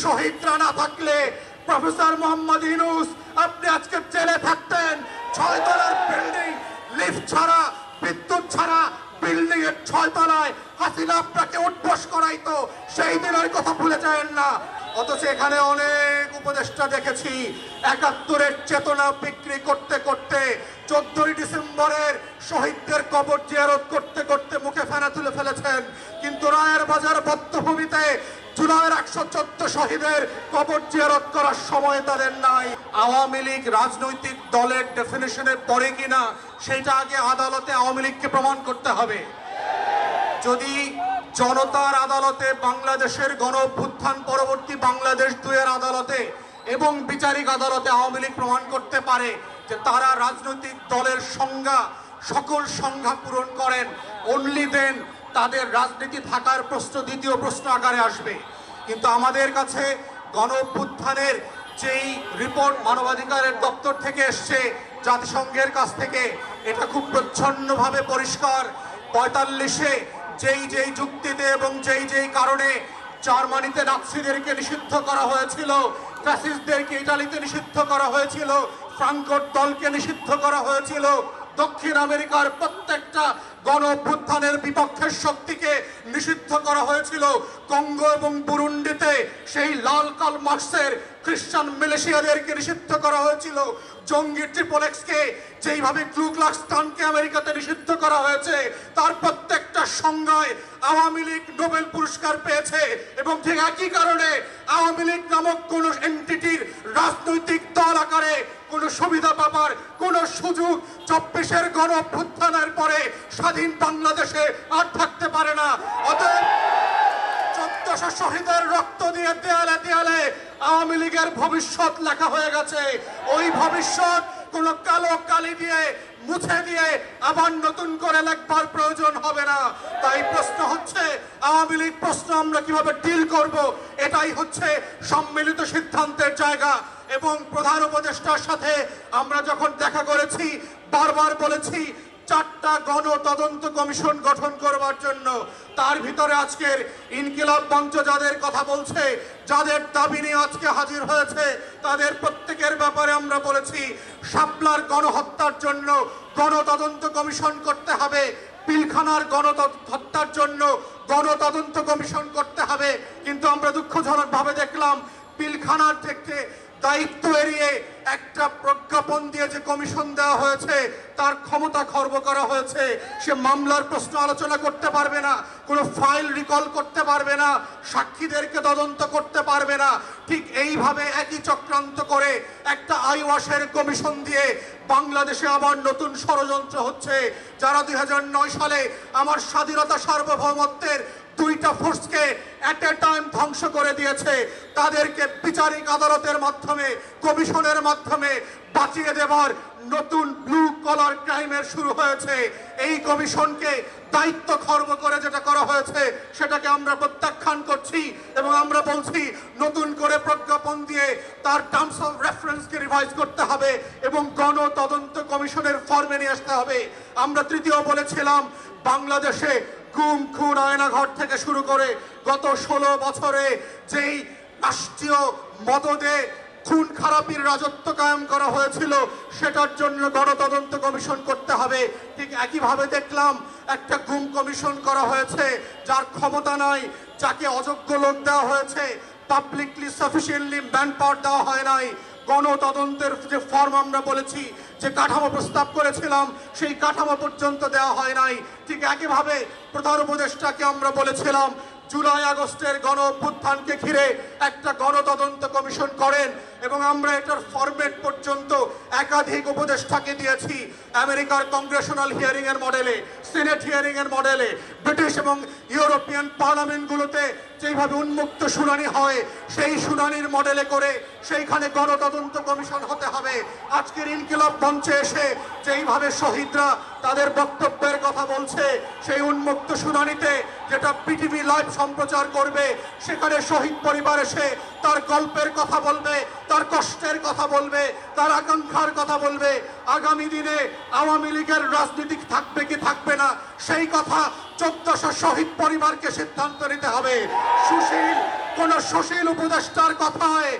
শহীদরা না থাকলে প্রফেসর মোহাম্মদ ইউনূস আপনি আজকে জেলে থাকতেন। 6 তলার বিল্ডিং, লিফট ছাড়া, বিদ্যুৎ ছাড়া বিল্ডিং এর 6 তলায় হাসিনা আপনাকে উঠবস করাইতো। সেই দিনের কথা ভুলে যাবেন না। অথচ এখানে অনেক উপদেষ্টা দেখেছি ৭১-এর চেতনা বিক্রি করতে করতে 14ই ডিসেম্বরের শহীদদের কবর জিয়ারত করতে করতে মুখে ফেনা তুলে ফেলেছেন। কিন্তু রায়ের বাজার বধ্যভূমিতে জুলাইয়ের 114 শহীদের কবর জিয়ারত করার সময় তাদের নাই। আওয়ামী লীগ রাজনৈতিক দলের ডেফিনিশনে পড়ে কিনা সেটা আগে আদালতে আওয়ামী লীগকে প্রমাণ করতে হবে। যদি জনতার আদালতে, বাংলাদেশের গণ অভ্যুত্থান পরবর্তী বাংলাদেশ 2-এর আদালতে এবং বিচারিক আদালতে আওয়ামী লীগ প্রমাণ করতে পারে যে তারা রাজনৈতিক দলের সংজ্ঞা, সকল সংজ্ঞা পূরণ করেন, অনলি দেন তাদের রাজনীতি থাকার প্রশ্ন দ্বিতীয় প্রশ্ন আকারে আসবে। কিন্তু আমাদের কাছে গণ অভ্যুত্থানের যেই রিপোর্ট মানবাধিকারের দপ্তর থেকে এসছে, জাতিসংঘের কাছ থেকে, এটা খুব প্রচ্ছন্নভাবে পরিষ্কার। 45-এ যেই যুক্তিতে এবং যেই কারণে জার্মানিতে নাৎসিদেরকে নিষিদ্ধ করা হয়েছিল, ফ্যাসিস্টদেরকে ইটালিতে নিষিদ্ধ করা হয়েছিল, ফ্রাঙ্কোর দলকে নিষিদ্ধ করা হয়েছিল, দক্ষিণ আমেরিকার প্রত্যেকটা গণ অভ্যুত্থানের বিপক্ষের শক্তিকে নিষিদ্ধ করা হয়েছিল। কঙ্গো এবং বুরুন্ডিতে সেই লাল কাল মার্কসের খ্রিস্টান মিলিশিয়াদেরকে নিষিদ্ধ করা হয়েছিল। জঙ্গি ট্রিপল-এক্সকে যেইভাবে ক্লু ক্লাক্স ক্লানকে আমেরিকাতে নিষিদ্ধ করা হয়েছে, তার প্রত্যেকটা সংজ্ঞায় আওয়ামী লীগ নোবেল পুরস্কার পেয়েছে। এবং ঠিক একই কারণে আওয়ামী লীগ নামক কোন এন্টিটির রাজনৈতিক দল আকারে কোনো সুবিধা পাবার কোনো সুযোগ 24-এর গণ অভ্যুত্থানের পরে স্বাধীন বাংলাদেশে আর থাকতে পারে না। অতএব 1400 শহীদের রক্ত দিয়ে দেয়ালে দেয়ালে আওয়ামী লীগের ভবিষ্যৎ লেখা হয়ে গেছে। ওই ভবিষ্যৎ কোন কালো কালি দিয়ে মুছে দিয়ে আবার নতুন করে লেখবার প্রয়োজন হবে না। তাই প্রশ্ন হচ্ছে আওয়ামী লীগ প্রশ্ন আমরা কিভাবে ডিল করব, এটাই হচ্ছে সম্মিলিত সিদ্ধান্তের জায়গা। এবং প্রধান উপদেষ্টার সাথে আমরা যখন দেখা করেছি, বারবার বলেছি 4টা গণ তদন্ত কমিশন গঠন করবার জন্য। তার ভিতরে আজকের ইনকিলাব মঞ্চ যাদের কথা বলছে, যাদের দাবি নিয়ে আজকে হাজির হয়েছে, তাদের প্রত্যেকের ব্যাপারে আমরা বলেছি শাপলার গণহত্যার জন্য গণতদন্ত কমিশন করতে হবে, পিলখানার গণহত্যার জন্য গণতদন্ত কমিশন করতে হবে। কিন্তু আমরা দুঃখজনকভাবে দেখলাম পিলখানার থেকে দায়িত্ব এড়িয়ে একটা প্রজ্ঞাপন দিয়ে যে কমিশন দেওয়া হয়েছে তার ক্ষমতা খর্ব করা হয়েছে। সে মামলার প্রশ্ন আলোচনা করতে পারবে না, কোনো ফাইল রিকল করতে পারবে না, সাক্ষীদেরকে তদন্ত করতে পারবে না। ঠিক এইভাবে একই চক্রান্ত করে একটা আইওয়াশের কমিশন দিয়ে বাংলাদেশে আবার নতুন ষড়যন্ত্র হচ্ছে। যারা 2009 সালে আমার স্বাধীনতা সার্বভৌমত্বের 2টা ফোর্সকে এট এ টাইম ধ্বংস করে দিয়েছে, তাদেরকে বিচারিক আদালতের মাধ্যমে, কমিশনের মাধ্যমে বাঁচিয়ে দেবার নতুন ব্লু কলার ক্রাইমের শুরু হয়েছে। এই কমিশনকে দায়িত্ব খর্ব করে যেটা করা হয়েছে সেটাকে আমরা প্রত্যাখ্যান করছি এবং আমরা বলছি নতুন করে প্রজ্ঞাপন দিয়ে তার টার্মস অফ রেফারেন্সকে রিভাইজ করতে হবে এবং গণ তদন্ত কমিশনের ফর্মে নিয়ে আসতে হবে। আমরা তৃতীয় বলেছিলাম বাংলাদেশে গুম, খুন, আয়নাঘর থেকে শুরু করে গত 16 বছরে যেই রাষ্ট্রীয় মদদে খুন খারাপির রাজত্ব কায়েম করা হয়েছিল সেটার জন্য গণতদন্ত কমিশন করতে হবে। ঠিক একইভাবে দেখলাম একটা গুম কমিশন করা হয়েছে যার ক্ষমতা নাই, যাকে অযোগ্য লোক দেওয়া হয়েছে, পাবলিকলি সাফিসিয়েন্টলি ম্যান পাওয়ার দেওয়া হয় নাই। গণতদন্তের যে ফর্ম আমরা বলেছি, যে কাঠামো প্রস্তাব করেছিলাম, সেই কাঠামো পর্যন্ত দেওয়া হয় নাই। ঠিক একইভাবে প্রধান উপদেষ্টাকে আমরা বলেছিলাম জুলাই আগস্টের গণ অভ্যুত্থানকে ঘিরে একটা গণতদন্ত কমিশন করেন এবং আমরা এটার ফরম্যাট পর্যন্ত একাধিক উপদেষ্টাকে দিয়েছি। আমেরিকার কংগ্রেশনাল হিয়ারিং এর মডেলে, সিনেট হিয়ারিং এর মডেলে, ব্রিটিশ এবং ইউরোপিয়ান পার্লামেন্টগুলোতে যেইভাবে উন্মুক্ত শুনানি হয় সেই শুনানির মডেলে করে সেইখানে গণতদন্ত কমিশন হতে হবে। আজকের ইনকিলাব মঞ্চে এসে যেইভাবে শহীদরা তাদের বক্তব্যের কথা বলছে, সেই উন্মুক্ত শুনানিতে যেটা পিটিভি লাইভ সম্প্রচার করবে, সেখানে শহীদ পরিবার এসে তার গল্পের কথা বলবে, তার কষ্টের কথা বলবে, তার আকাঙ্ক্ষার কথা বলবে। আগামী দিনে আওয়ামী লীগের রাজনীতি থাকবে কি থাকবে না সেই কথা 1400 শহীদ পরিবারকে সিদ্ধান্ত নিতে হবে। সুশীল কোন সুশীল উপদেষ্টার কথায়